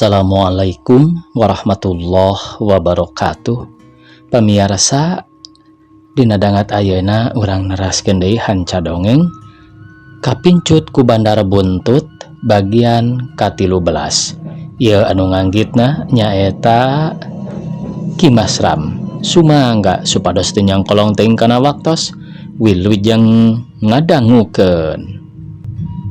Assalamualaikum warahmatullahi wabarakatuh. Pamirsa, dina dangat ayeuna urang neraskeun deui hanca dongeng kapincut ku Bandar Buntut bagian ka-13. Ieu anu nganggitna nyaeta Kimasram. Sumangga supados teu nyangkolong teuing kana waktos wilujeng ngadangukeun.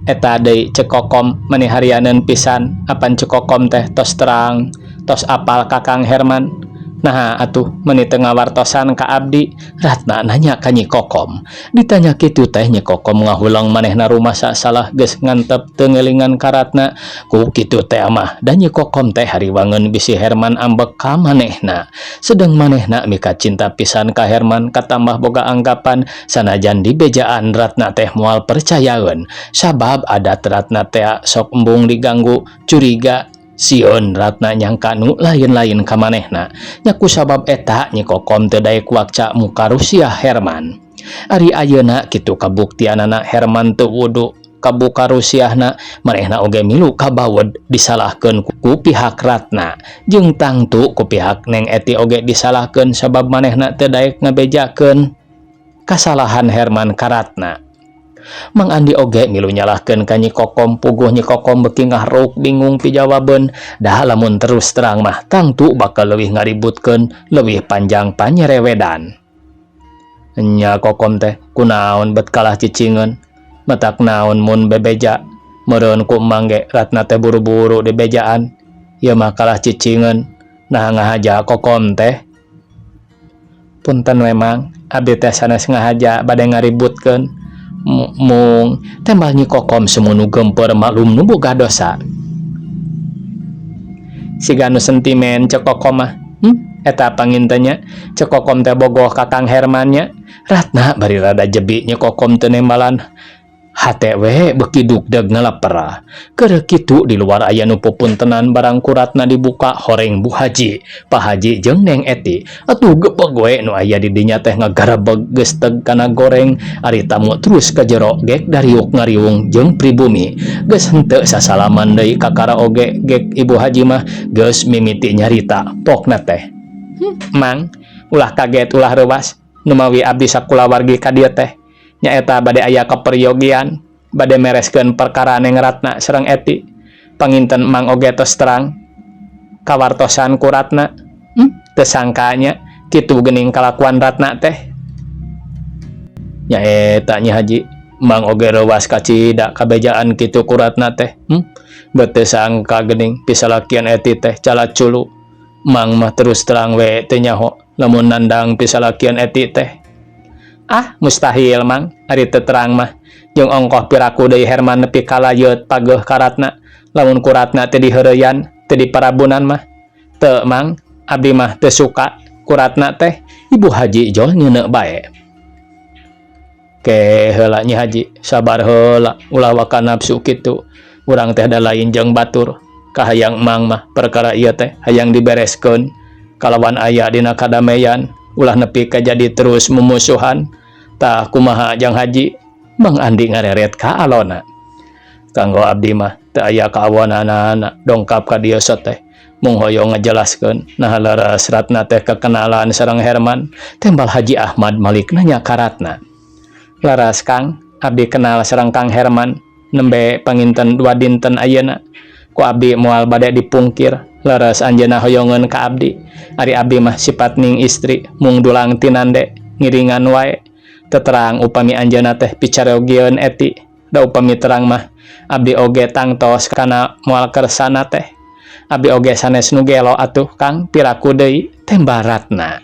Eta deui cekokom maneh harianeun pisan apan cekokom teh tos terang tos apal Kakang Herman. Nah atuh maneh teu ngawartosan ka abdi ratna nanya ka Nyi Kokom. Ditanya kitu teh Nyi Kokom ngahulang manehna rumasa salah geus ngantep teu ngelingan karatna. Ku kitu teh mah da Nyi Kokom teh hariwangeun bisi Herman ambek ka manehna. Sedeng manehna mika cinta pisan ka Herman katambah boga anggapan sanajan di bejaan ratna teh moal percayaeun. Sabab adat ratna teh sok embung diganggu curiga sieun ratna nyangka nu lain-lain ka manehna. Nya ku sabab eta Nyi Kokom teu daek wakca muka Rusia Herman. Ari ayeuna kitu kabuktianana Herman teu wudu kabuka Rusiahna, manehna oge milu kabawed disalahkeun ku pihak ratna. Jeung tangtu ku pihak Neng Eti oge disalahkeun sabab manehna teu daek ngabejakeun kasalahan Herman ka ratna. Mang Andi oge milu nyalahkeun ka Nyi Kokom, puguh Nyi Kokom beuki ngahruk bingung pijawabeun. Dah lamun terus terang mah tangtu bakal leuwih ngaributkeun, leuwih panjang panyerewedan. Nya Kokom teh kunaon bet kalah cicingeun, matak naon mun bebeja, meureun ku emang ge ratna teh buru-buru di bejaan. Ieu mah kalah cicingeun, nah ngahaja Kokom teh. Punten memang abdi teh sanes ngahaja bade ngaributkeun. Mung tembal Nyi Kokom semunu gempeur maklum nu boga dosa. Siga nu sentimen cek Kokom mah. Eta pangintenya cek Kokom teh bogoh Kakang Herman nya. Ratna bari rada jebi Nyi Kokom teu nembalan hate we beuki dugdeg ngalapera. Keur kitu di luar aya nu pupuntenan barang kuratna dibuka horeng Bu Haji, Pak Haji jeung Neng Eti. Atuh gepeg we nu aya di dinya teh ngagarebeg geus teg kana goreng. Ari tamu terus ka jero gek dariuk ngariung jeung pribumi. Geus henteu sasalaman deui ka karaoge gek Ibu Haji mah geus mimiti nyarita pokna teh. Mang, ulah kaget ulah reuwas nu mawi abdi sakulawargi ka dieu teh. Nyaeta bade aya kaperyogian bade mereskeun perkara Neng Ratna sareng Eti. Panginten Mang oge tos terang kawartosan ku Ratna. Teu sangkanya kitu geuning kalakuan Ratna teh. Nyaeta Nyi Haji, Mang oge reuwas kacida kabejaan kitu ku Ratna teh. Bet teu sangka geuning pisalakian Eti teh calaculu. Mang mah terus terang we teu nyaho lamun nandang pisalakian Eti teh. Ah, mustahil Mang, ari teu terang mah. Jeung ongkoh piraku deui Herman nepi ka layeut pageuh ka Ratna. Lamun ku Ratna teu diheureyan, teu diparabunan mah. Teu Mang, abdi mah teu suka ku Ratna teh. Ibu Haji jol nyeuneu bae. Ke heula Nyi Haji, sabar heula ulah waka nafsu kitu. Urang teh da lain jeung batur. Kahayang Mang mah perkara ieu teh hayang dibereskeun. Kalawan aya dina kadamaian, ulah nepi ka jadi terus mumusuhan. Tah kumaha Jang Haji? Mang Andi ngareret ka alona. Kanggo abdi mah teu aya kaawonanana dongkap ka dieu teh. Mung hoyong ngajelaskeun nah leres Ratna teh kekenalan sareng Herman. Tembal Haji Ahmad Malik nanya ka Ratna. Laras Kang, abdi kenal sareng Kang Herman nembe panginten 2 dinten ayeuna. Ku abdi moal bade dipungkir. Leres anjeunna hoyongeun ka abdi. Ari abdi mah sifat ning istri mung dulang tinande ngiringan wae. Teu terang upami anjeunna teh picarogieun Eti. Da upami terang mah abdi oge tangtos kana moal kersana teh. Abdi oge sanes nu gelo atuh Kang piraku deui tembal Ratna.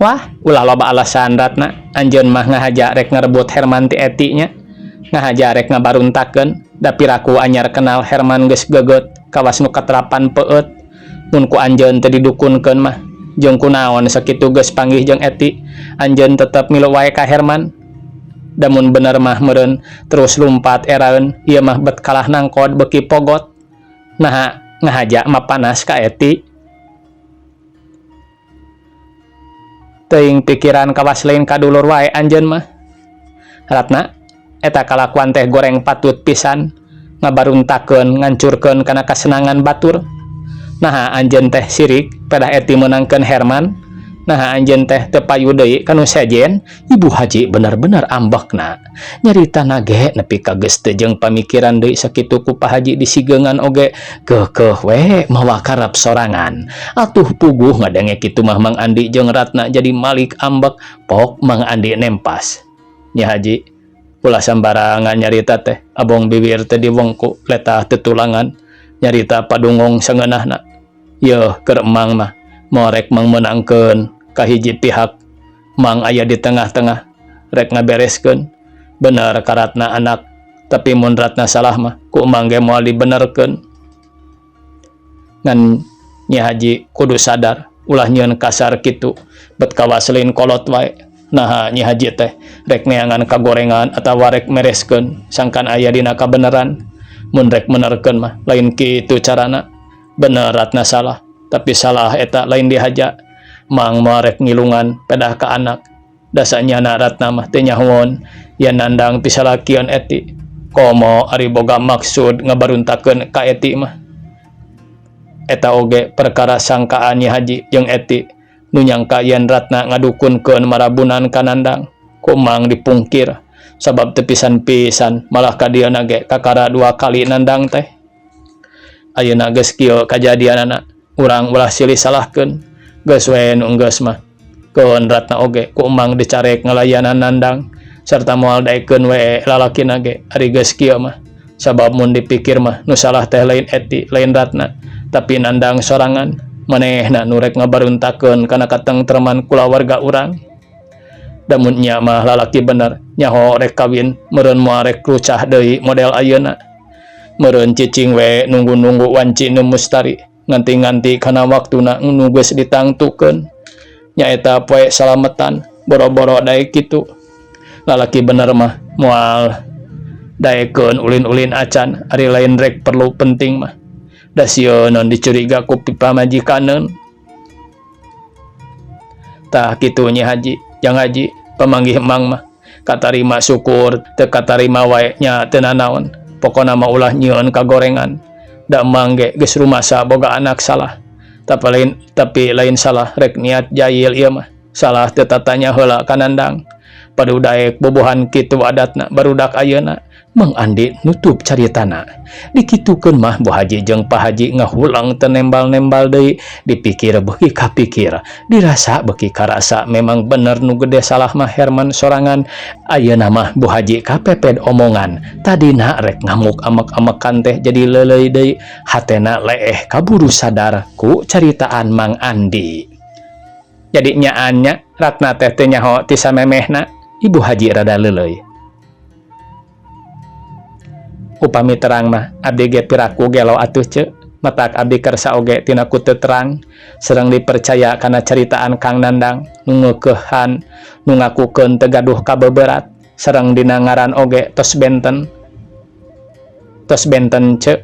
Wah, ulah loba alasan Ratna. Anjeun mah ngahaja rek ngarebut Herman ti Eti nya. Ngahaja rek ngabaruntakeun da piraku anyar kenal Herman geus geget kawas nu katrapan peueut. Mun ku anjeun teu didukunkeun mah jeung kunaon sakitu geus panggih jeung Eti, anjeun tetep milu wae ka Herman. Da mun bener mah meureun terus lumpat eraeun ieu mah bet kalah nangkod beuki pogot. Nah ngahaja mah panas ka Eti. Teuing pikiran kawas lain kadulur wae anjeun mah. Ratna, eta kalakuan teh goreng patut pisan. ngabaruntakeun ngancurkeun kana kasenangan batur. Nah anjeun teh sirik pedah eti menangkeun Herman. Nah anjeun teh teu payu deui kanu sejen. Ibu Haji bener-bener ambekna. Nyaritana ge nepi ka geus teu jeung pamikiran deui sakitu ku Pak Haji disigeungan oge keukeuh we mawa karep sorangan. Atuh puguh ngadenge kitu mah Mang Andi jeung Ratna jadi malik ambek pok Mang Andi nempas. Nya Haji ulah sambarangan nyarita teh abong bibir teh diwengku letah tetulangan nyarita padungong sangeunahna. Yeuh keur emang mah morek Mang menangkeun kahiji pihak, Mang aya di tengah-tengah rek ngabereskeun bener karatna anak, tapi mun Ratna salah mah ku Mang ge moal dibenerkeun. Ngan Nyi Haji kudu sadar ulah nyieun kasar kitu bet kawaselin kolot wae. Nah Nyi Haji teh rek neangan kagorengan atawa rek mereskeun sangkan aya dina kabeneran. Mun rek menerkeun mah lain kitu carana. Bener Ratna salah, tapi salah eta lain dihaja. Mang moarek ngilungan pedah ka anak. Dasanya Ratna mah teu nyahoon yen nandang pisalakian eti. Komo ari boga maksud ngabaruntakeun ka eti mah. Eta oge perkara sangkaan Nyi Haji jeung eti nu nyangka yen Ratna ngadukunkeun marabunan ka nandang. Ku Mang dipungkir sabab teu pisan-pisan malah ka dieuna ge kakara 2 kali nandang teh. Ayeuna geus kieu kajadianana urang ulah silih salahkeun. Geus we nu enggeus mah keun Ratna oge ku Mang dicarek ngalayanan nandang sarta moal daekeun we lalakina ge ari geus kieu mah. Sabab mun dipikir mah nu salah teh lain eti lain Ratna tapi nandang sorangan manehna nu rek ngabaruntakeun kana katengtreman kulawarga urang. Da mun nya mah lalaki bener nyaho rek kawin meureun moal rek lucah deui model ayeuna. Meureun cicing we nunggu-nunggu wanci nu mustari nganti-nganti kana waktuna nu geus ditangtukeun nyaeta poe salametan boro-boro daek kitu. Lalaki bener mah moal daekeun ulin-ulin acan ari lain rek perlu penting mah da sieun dicuriga ku pamajikaneun. Tah kitu Nyi Haji jang Haji pamanggih Mang mah katarima syukur teu katarima wae nya teu nanaon. Pokona mah ulah nyieun kagorengan. Da Mang ge geus rumasa boga anak salah. Tapi lain salah rek niat jahil ieu mah. Salah teu tatanya heula ka nandang. Padu daek bobohan kitu adatna barudak ayeuna. Mang Andi nutup caritana. Dikitukeun mah Bu Haji jeung Pak Haji ngahulang teu nembal-nembal deui, dipikir beuki kapikir, dirasa beuki karasa memang bener nu gede salah mah Herman sorangan. Ayeuna mah Bu Haji kapeped omongan, tadina rek ngamuk amek-amekan teh jadi leuleuy deui, hatena leeh kaburu sadar ku caritaan Mang Andi. Jadi nyaannya Ratna teh teu nyaho ti samemehna. Ibu Haji rada leuleuy. Upami terang mah abdi ge piraku gelo atuh ceuk, matak abdi kersa oge tina ku teu terang sareng dipercaya kana caritaan Kang Nandang nu ngeukehan nu ngakukeun teu gaduh kabeberat sareng dina ngaran oge tos benten ceuk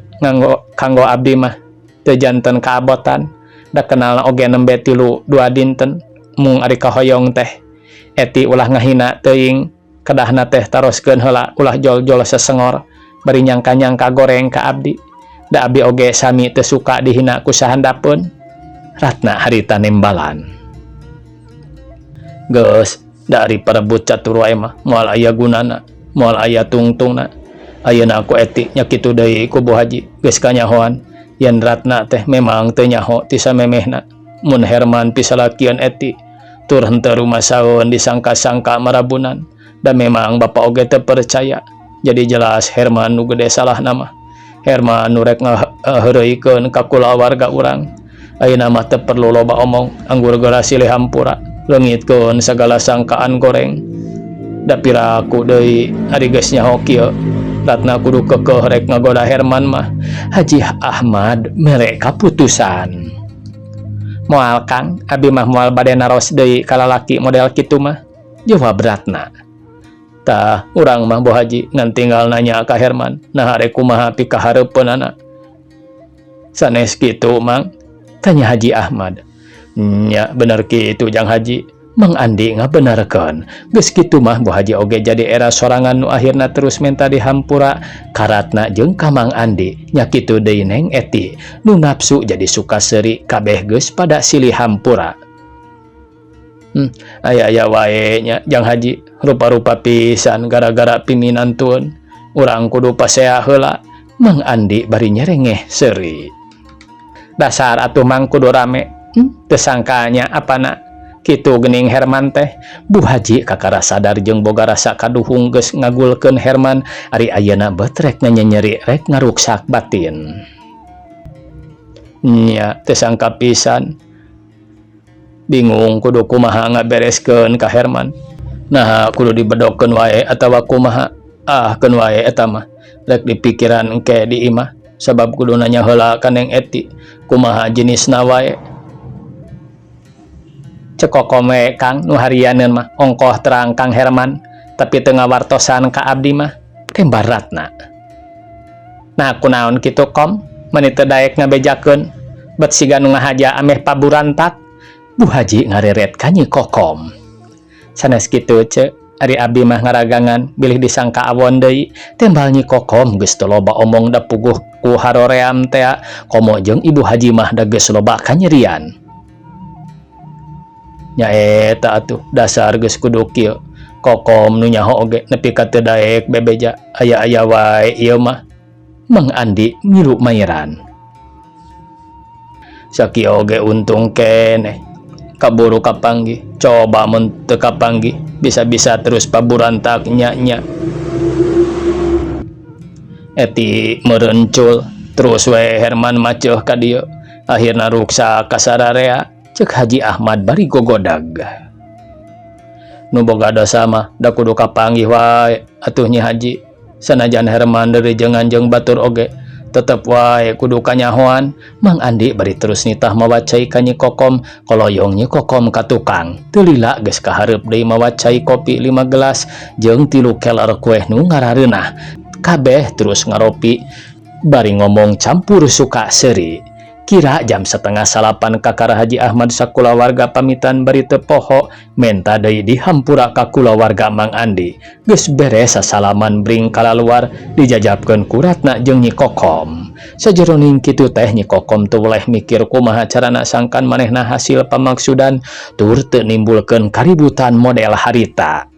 kanggo abdi mah teu janten kaabotan da kenal oge nembe 3-2 dinten mung ari kahoyong teh eti ulah ngahina teuing kedahna teh taroskeun heula ulah jol-jol sesengor bari nyangka-nyangka goreng ka abdi. Da abdi oge sami teu suka dihina ku sahandapeun. Ratna harita nembalan. Geus dari parebut catur wae mah moal aya gunana, moal aya tungtungna. Ayeuna aku eti nya kitu deui ku Bu Haji geus kanyahoan yen Ratna teh memang teu nyaho ti samemehna. Mun Herman pisalakian eti tur henteu rumasaeun disangka-sangka marabunan. Da memang bapa oge teu percaya. Jadi jelas Herman nu gede salah nama. Herman nu rek ngaheureuykeun ka kulawarga urang. Ayeuna mah teu perlu loba omong, anggur geura silih hampura, leungitkeun sagala sangkaan goreng. Da piraku deui ari geus nyaho kieu, Ratna kudu keukeuh rek ngagoda Herman mah. Haji Ahmad mere kaputusan. Moal Kang, abi mah moal bade naros deui ka lalaki model kitu mah. Jawab Ratna. Tah urang mah Bu Haji ngan tinggal nanya ka Herman nah rek kumaha pikahareupeunana. Sanes kitu Mang, tanya Haji Ahmad. Nya bener kitu Jang Haji, Mang Andi ngabenerkeun. Geus kitu mah Bu Haji oge jadi era sorangan nu akhirna terus menta dihampura karatna jeung ka Mang Andi. Nya kitu deui Neng Eti, nu nafsu jadi suka seuri kabeh geus pada silih hampura. Aya wae nya Jang Haji, rupa-rupa pisan gara-gara piminantun. Urang kudu pasea heula. Mang Andi bari nyerengeh seuri. Dasar atuh Mang kudu rame. Teu sangkanya apana kitu geuning Herman teh. Bu Haji kakara sadar jeung boga rasa kaduhung geus ngagulkeun Herman ari ayeuna beut rek nyeri rek ngaruksak batin. Nya teu sangka pisan. Bingung kudu kumaha ngabereskeun ka Herman. Nah kudu dibedokeun wae atawa kumaha? Keun wae eta mah rek dipikiran engke di imah sabab kudu nanya heula ka Neng Eti kumaha jenisna wae. Cekokome Kang nu harianeun mah ongkoh terang Kang Herman tapi teu ngawartosan ka abdi mah tembaratna. Nah kunaon kitu Kom mani teu daek ngabejakeun bet siga nu ngahaja ameh paburantak. Bu Haji ngareret ka Nyi Kokom. Sanes kitu ce ari abdi mah ngaragangan bilih disangka awon deui tembal Nyi Kokom geus teu loba omong da puguh ku haroream teh komo jeung Ibu Haji mah da geus loba kanyerian. Nya eta atuh dasar geus kudu kieu. Kokom nu nyaho oge nepi ka teu daek bebeja aya-aya wae ieu mah. Mang Andi ngilu maeran. Sakieu oge untung keneh kaburu kapanggih. Coba mun teu kapanggih bisa-bisa terus paburantak nya. Eti merencul terus wae Herman maceuh ka dieu. Akhirna ruksa ka sararea. Cek Haji Ahmad bari gogodag. Nu boga dosa mah da kudu kapanggih wae atuh Nyi Haji. Sanajan Herman deui jeung batur oge tetep wae kudu kanyahoan. Mang Andi bari terus nitah mawacai ka Nyi Kokom. Koloyong Nyi Kokom ka tukang teu lila geus kahareup deui mawacai kopi 5 gelas jeung 3 keler kueh nu ngarareunah. Kabeh terus ngaropi bari ngomong campur suka seuri. Kira jam 6:30 kakara Haji Ahmad sakulawarga pamitan bari teu poho menta deui dihampura ka kulawarga Mang Andi. Geus beres sasalaman bring kalaluar dijajabkeun kuratna jeung Nyi Kokom. Sajeroning kitu teh Nyi Kokom teu weleh mikir kumaha carana sangkan manehna hasil pamaksudan tur teu nimbulkeun kaributan model harita.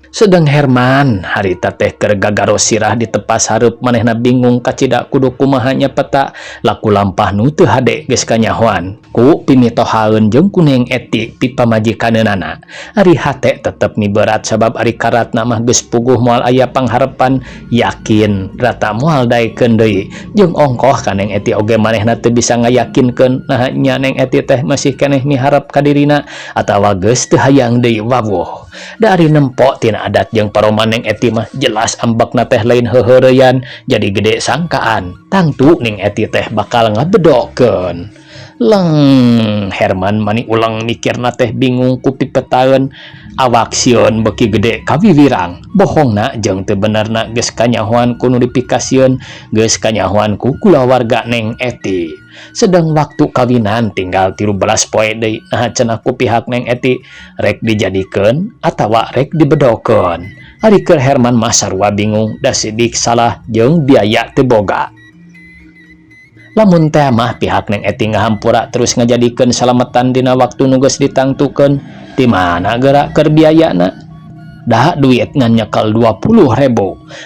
Sedang Herman harita teh keur gagaro sirah di tepas hareup manehna bingung kacida kudu kumaha nyepeta laku lampah nu teu hade geus kanyahoan ku pimitohaeun jeung ku Neng Eti pipamajikanneunana. Ari hate tetep miberat sabab ari karatna mah geus puguh moal aya pangharepan yakin rata moal daekeun deui jeung ongkoh ka Neng Eti oge manehna teu bisa ngayakinkeun nah nya Neng Eti teh masih keneh miharep ka dirina atawa geus teu hayang deui wawuh. Dari nempok tina adat jeung paroman Neng Eti mah jelas ambakna teh lain heuheureyan jadi gede sangkaan tangtu Neng Eti teh bakal ngabedokeun. Leng Herman mani ulang mikirna teh bingung ku pipetaeun awak sieun beuki gede kawiwirang bohongna jeung teu benerna geus kanyahoan ku nu dipikasieun geus kanyahoan ku kulawarga Neng Eti. Sedang waktu kawinan tinggal 13 poe deui nah cenah ku pihak Neng Eti rek dijadikeun atawa rek dibedokeun. Ari keur Herman mah sarua bingung da sidik salah jeung biaya teu boga. Lamun teh mah pihak Neng Eti ngahampura terus ngajadikeun salametan dina waktu nu geus ditangtukeun di mana geura keur biayana. Da duit ngan nyekel 20.000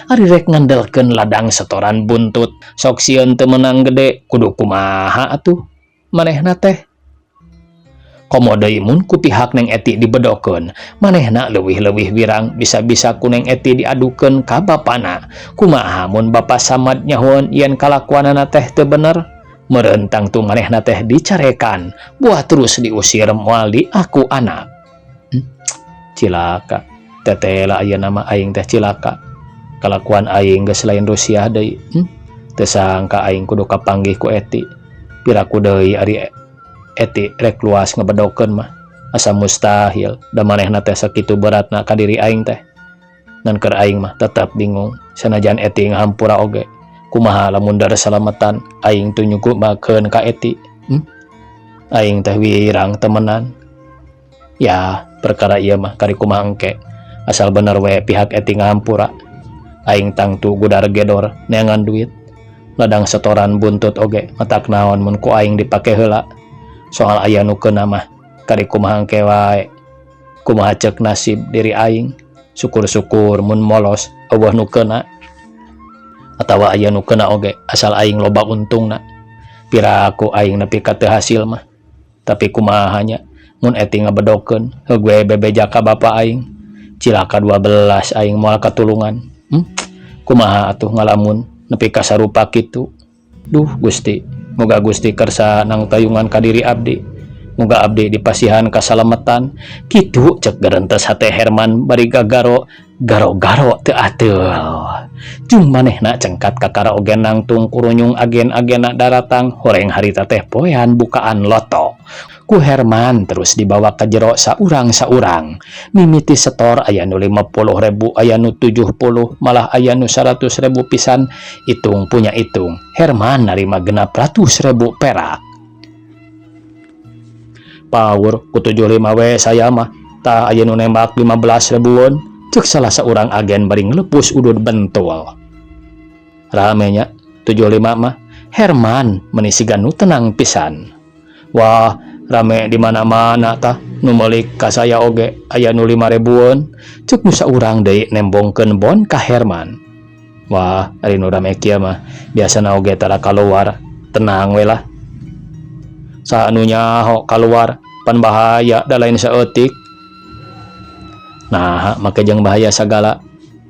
ari rek ngandelkeun ladang setoran buntut sok sieun teu menang gede kudu kumaha atuh manehna teh. Komo deui mun ku pihak Neng Eti dibedokeun manehna leuwih-leuwih wirang bisa-bisa ku Neng Eti diadukeun ka bapana. Kumaha mun Bapa Samad nyahoan yen kalakuanana teh teu bener meureun tangtu manehna teh dicarekan buah terus diusir moal di aku anak. Cilaka tetela ayeuna mah aing teh cilaka kalakuan aing geus lain Rusia deui. Teu sangka aing kudu kapanggih ku Eti piraku deui ari Eti rek luas ngebedokeun mah asa mustahil da manehna teh sakitu beratna ka diri aing teh. Dan keur aing mah tetep bingung sanajan Eti ngahampura oge kumaha lamun da salamatan aing teu nyugumakeun ka Eti. Aing teh wirang temenan Ya perkara iya mah kari kumaha engke, asal bener we pihak eti ngahampura. Aing tangtu gudar gedor neangan duit, ladang setoran buntut oge matak naon mun ku aing dipake heula. Soal aya nu keuna mah kari kumaha engke wae. Kumaha ceuk nasib diri aing, syukur-syukur mun molos eueuh nu keuna. Atawa aya nu keuna oge asal aing loba untungna. Piraku aing nepi ka teu hasil mah. Tapi kumaha nya mun eti ngabedokeun hegue bebeja ka bapa aing. Cilaka 12 aing moal katulungan. Kumaha atuh ngalamun nepi ka sarupa kitu. Duh Gusti, muga Gusti kersa nang tayungan ka diri abdi. Muga abdi dipasihan kasalametan. Kitu cek garentes hate Herman bari garo teu ateul. Jung manehna cengkat ka karaoge nangtung kurunyung agen-agena daratang horeng harita teh poean bukaan loto. Ku Herman terus dibawa ke jero saurang-saurang. Mimiti setor aya nu 50.000, aya nu 70, malah aya nu 100.000 pisan. Itung punya itung, Herman narima 600.000 perak. Pawur ku 75 we saya mah, tah aya nu nembak 15.000-an, cek salah seorang agen bari nglepus udud bentul. Ramenya 75 mah, Herman menisigan nu tenang pisan. Wah, rame di mana-mana tah, nu meuli ka saya oge aya nu 5.000-an, cek nu saurang deui nembongkeun bon ka Herman. Wah, ari nu rame kieu mah biasana oge tara kaluar, tenang we lah. Saanu nyaho kaluar pan bahaya da lain saeutik. Nah, make jeung bahaya sagala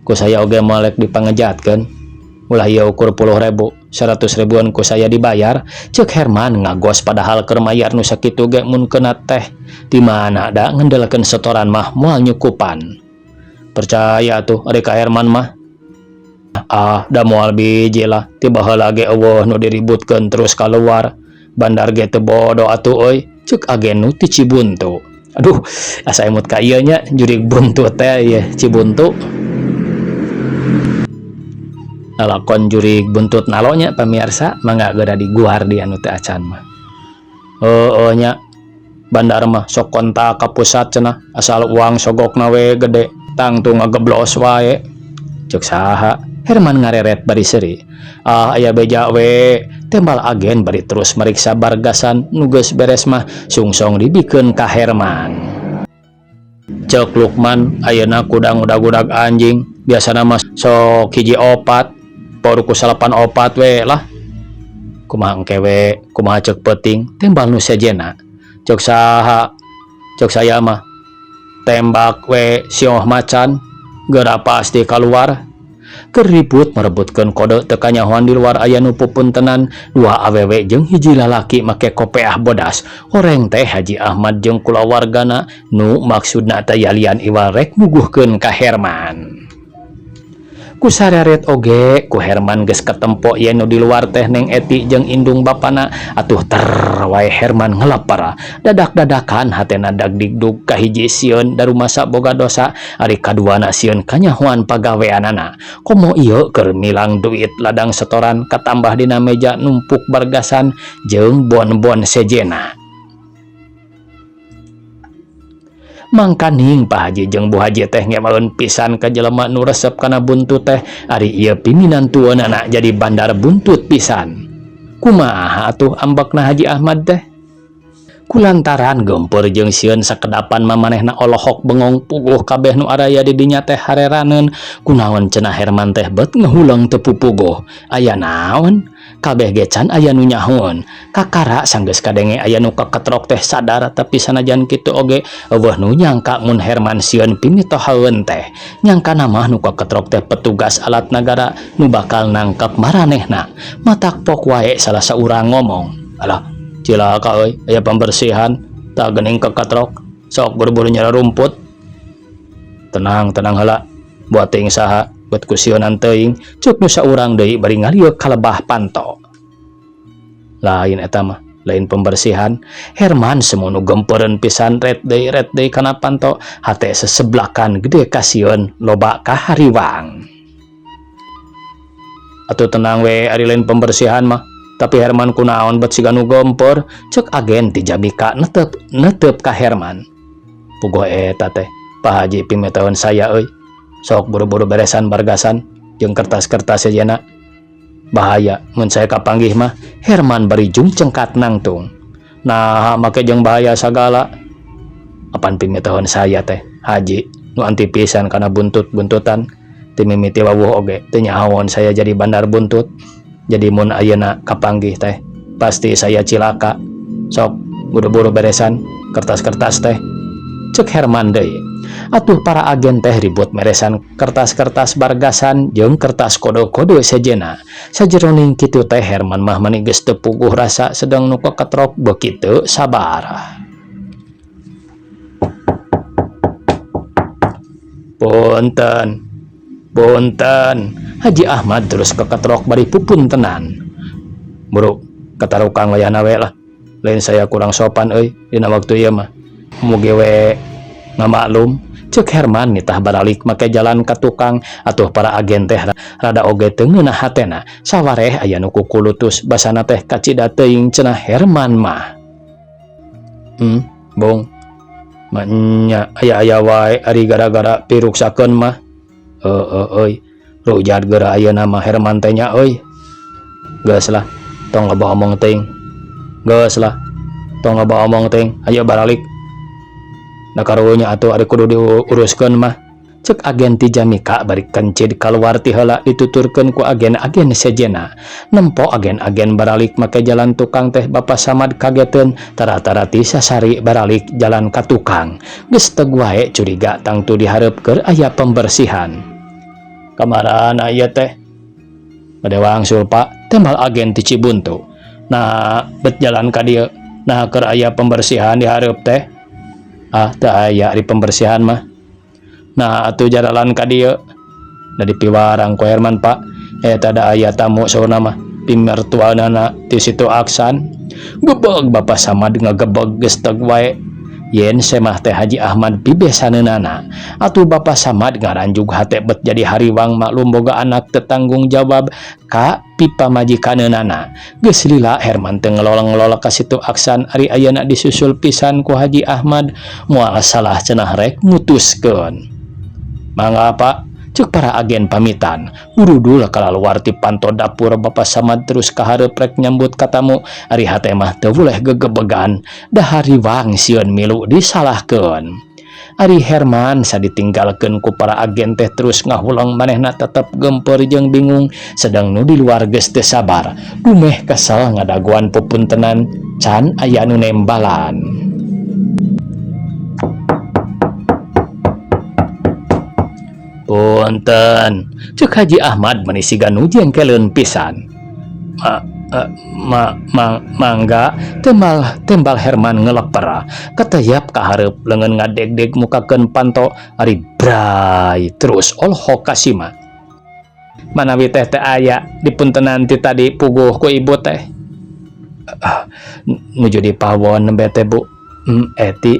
ku saya oge molek dipangejatkeun. Ulah ieu ukur 10.000, 100.000-an ku saya dibayar, cek Herman ngagos padahal keur mayar nu sakitu ge mun keuna teh. Di mana da ngendelekeun setoran mah moal nyukupan. Percaya tuh ari ka Herman mah. Da moal biji lah, tiba heula ge eueuh nu diributkeun terus kaluar. Bandar ge teu bodo atuh euy, ceuk agen nu ti Cibuntu. Aduh, asa emut ka ieu nya jurig buntut teh ieu Cibuntu. Lalakon jurig buntut nalonya pamirsa mangga geura diguar di anu teu acan mah. Nya bandar mah sok kontak ka pusat cenah, asal uang sogokna we gede, tangtu ngageblos wae. Ceuk saha? Herman ngareret bari seuri. Aya beja we, tembal agen bari terus meriksa bargasan nu geus beres mah sungsong dibikeun ka Herman. Cek Lukman, ayeuna kudang udag-udag anjing, biasana mah sok hiji 4, paur ku 8 opat we lah. Kumaha engke we, kumaha cek peuting, tembal nu sejena. Cek saha? Cek saya mah tembak we sioh macan, geura pasti kaluar. Keribut merebutkan kode teu kanyahoan di luar aya nu pupuntenan 2 awewe jeung hiji lalaki make kopeah bodas. Horeng teh Haji Ahmad jeung kulawargana nu maksudna teh yalian iwal rek nuguhkeun ka Herman. Ku sareret oge ku Herman geus katempo yen nu di luar teh Neng Eti jeung indung bapana. Atuh ter wae Herman ngelepar. Dadak-dadakan hatena dagdigdug ka hiji sieun darumasa boga dosa, ari kaduana sieun kanyahoan pagaweanana. Komo ieu keur milang duit ladang setoran katambah dina meja numpuk bargasan jeung bon-bon sejena. Mangkaning Pak Haji jeung Bu Haji teh ngemaeun pisan ka jelema nu resep kana buntut teh, ari ieu piminantueunana jadi bandar buntut pisan. Kumaha atuh ambekna Haji Ahmad teh? Kulantaran gempeur jeung sieun sakedapan mamanehna olohok bengong puguh kabeh nu araya di dinya teh hareraneun. Kunaon cenah Herman teh bet ngehuleng teu pupuguh. Aya naon? Kabeh ge can aya nu nyahoon. Kakara sanggeus kadenge aya nu kaketrok teh sadar, tapi sanajan kitu oge eueuh nu nyangka mun Herman sieun pimitohaeun teh. Nyangkana mah nu kaketrok teh petugas alat negara nu bakal nangkep maranehna. Matak pok wae salah saurang ngomong. Alah, cilaka euy, aya pambersihan, tak geuning kaketrok. Sok buru-buru nyara rumput. Tenang heula. Buat teuing saha? Buat kusionan teuing, cuk nu saurang deui bari ngalieu kalebah panto. Lain eta mah, lain pembersihan. Herman semunu gempeureun pisan ret deui kana panto, hate seseblakan gede ka sieun loba ka hariwang. Atuh tenang we ari lain pembersihan mah, tapi Herman kunaon bet siga nu gempeur, cek agen ti Jabika netep ka Herman. puguh eta teh Pak Haji pimetaun saya euy. Sok buru-buru beresan bargasan jeung kertas-kertas sejenna. Bahaya mun saya kapanggih mah Herman barijung cengkat nangtung. Nah make jeung bahaya sagala. Apan pimetaun saya teh Haji nu anti pisan kana buntut-buntutan. Ti mimiti wawuh oge teu nyahoon saya jadi bandar buntut. Jadi mun ayeuna kapanggih teh pasti saya cilaka. Sok buru-buru beresan kertas-kertas teh, cek Herman deui. Atuh para agen teh ribut meresan kertas-kertas bargasan jeung kertas kode-kode sejenna. Sajeroning kitu teh Herman mah mani geus teu puguh rasa sedang nu kaketrok beuki teu sabar. Punten, Haji Ahmad terus keketrok bari pupuntenan. Bro, kata rukang wayahna we lah. Lain saya kurang sopan euy dina waktu ieu mah. Mugi we ngamaklum. Cek Herman nitah baralik make jalan ka tukang atuh para agen teh rada oge teu ngeunah hatena. Sawareh aya nu kukulutus basana teh kacida teuing cenah Herman mah. Bong. Manya aya wae ari gara-gara piruksakeun mah. Euy. Rujat geura ayeuna mah Herman teh nya euy. Geus lah. Tong loba omong teuing. Geus lah. Tong loba omong teuing. Aya baralik. Da karunya atuh ari kudu diuruskeun mah. Cek agen ti Jamika bari kencid kaluar ti heula dituturkeun ku agen-agen sejenna. Nempo agen-agen baralik make jalan tukang teh Bapak Samad kageteun tara-tara ti sasari baralik jalan ka tukang. Geus teu wae curiga tangtu dihareup keur aya pembersihan. Kamarana ieu teh? Bade wangsul Pak, tembal agen ti Cibuntu. Nah, bet jalan ka dieu. Nah, keur aya pembersihan dihareup teh. Teu aya di pembersihan mah. Nah, atuh jaralan ka dieu. Da dipiwarang ku Herman Pak. Eta da aya tamu saurna mah. Pimertuanana ti situ Aksan. Gebeg Bapak Samad ngagebeg geus teu wae. Yen semah teh Haji Ahmad pibesaneunana. Atuh Bapak Samad ngaranjug hate bet jadi hariwang maklum boga anak tetanggung jawab ka pipa majikaneunana. Geus lila Herman teu ngelolong-ngelolok ka situ Aksan ari ayeuna disusul pisan ku Haji Ahmad moal salah cenah rek mutuskeun. Mangga Pak, cek para agen pamitan. Urudul kalaluar ti panto dapur Bapak Samad terus kahareup rek nyambut katamu. Ari hate mah teu boleh gegebegan. Da hariwang sieun milu disalahkeun. Ari Herman saditinggalkeun ku para agen teh terus ngahulang manehna tetep gempeur jeung bingung. Sedang nu di luar geus teu sabar. Dumeh kesel ngadaguan pupuntenan can aya nu nembalan. Punten, cek Haji Ahmad menisiga nu jengkeleun pisan. Mangga tembal Herman ngeleper ketayap kahareup leungeun ngadeg-deg mukakeun panto ari bray terus olho kasima. Manawi teh aya dipuntenan ti tadi puguh ku ibu teh. Nuju dipawon nembe teh Bu. Eti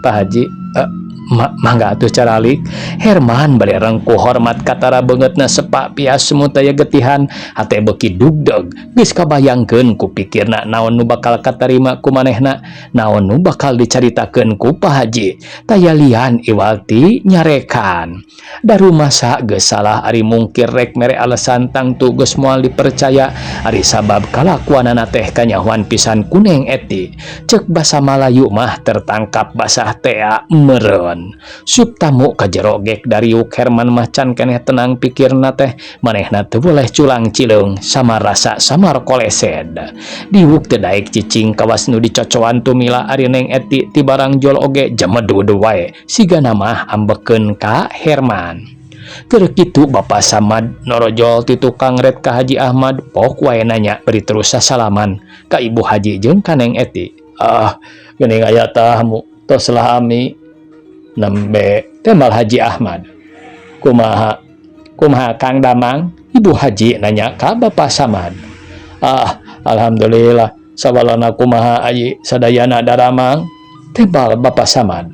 Pak Haji mangga atuh caralik. Herman bari rengku hormat katara beungeutna sepak pias semut aya getihan hate beuki dugdeg geus kabayangkeun ku pikirna naon nu bakal katarima ku manehna, naon nu bakal dicaritakeun ku Pak Haji. Taya lian iwalti nyarekan da rumasa geus salah ari mungkir rek mere alasan tangtu geus moal dipercaya ari sabab kalakuanana teh kanyahoan pisan kuneng eti. Cek basa Malayu mah tertangkap basah tea meureun. Sup tamu kajero gek dari uk Herman mah can keneh tenang pikirna teh manehna teu boleh culang cileung samar rasa samar kolesed. Diuk teu daek cicing kawas nu dicocoan tumila ari neng eti ti barang jol oge jameduh wae sigana mah ambekeun ka Herman. Keur kitu Bapak Samad norojol ti tukang red ka Haji Ahmad pok wae nanya beri terus sasalaman ka Ibu Haji jeung ka Neng Eti. Geuning aya tamu tos lahami. Nembe tembal Haji Ahmad. Kumaha Kang Damang? Ibu Haji nanya ka Bapak Samad. Alhamdulillah sabalana kumaha ayi sadayana daramang? Tembal Bapak Samad.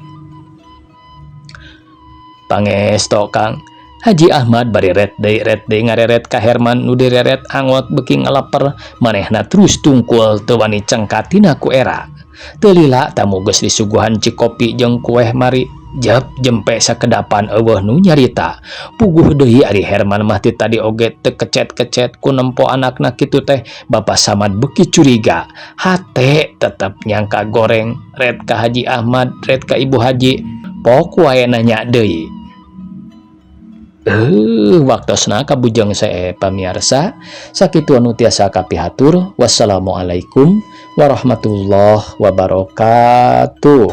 Pangesto Kang. Haji Ahmad bari red deui ngareret ka Herman nu direret angot beuki ngalaper manehna terus tungkul teu wani cengkat tina ku era. Telila tamu geus disuguhan cikopi jeung kueh mari jep jempe sakedapan eueuh nu nyarita. Puguh deui ari Herman mah ti tadi oge teu kecet-kecet ku nempo anakna kitu teh. Bapak Samad beuki curiga, hate tetep nyangka goreng red ka Haji Ahmad, red ka Ibu Haji. Pok wae nanya deui. Waktosna kabujeng sae pamiarsa. Sakitu anu tiasa kapihatur. Wassalamualaikum warahmatullahi wabarakatuh.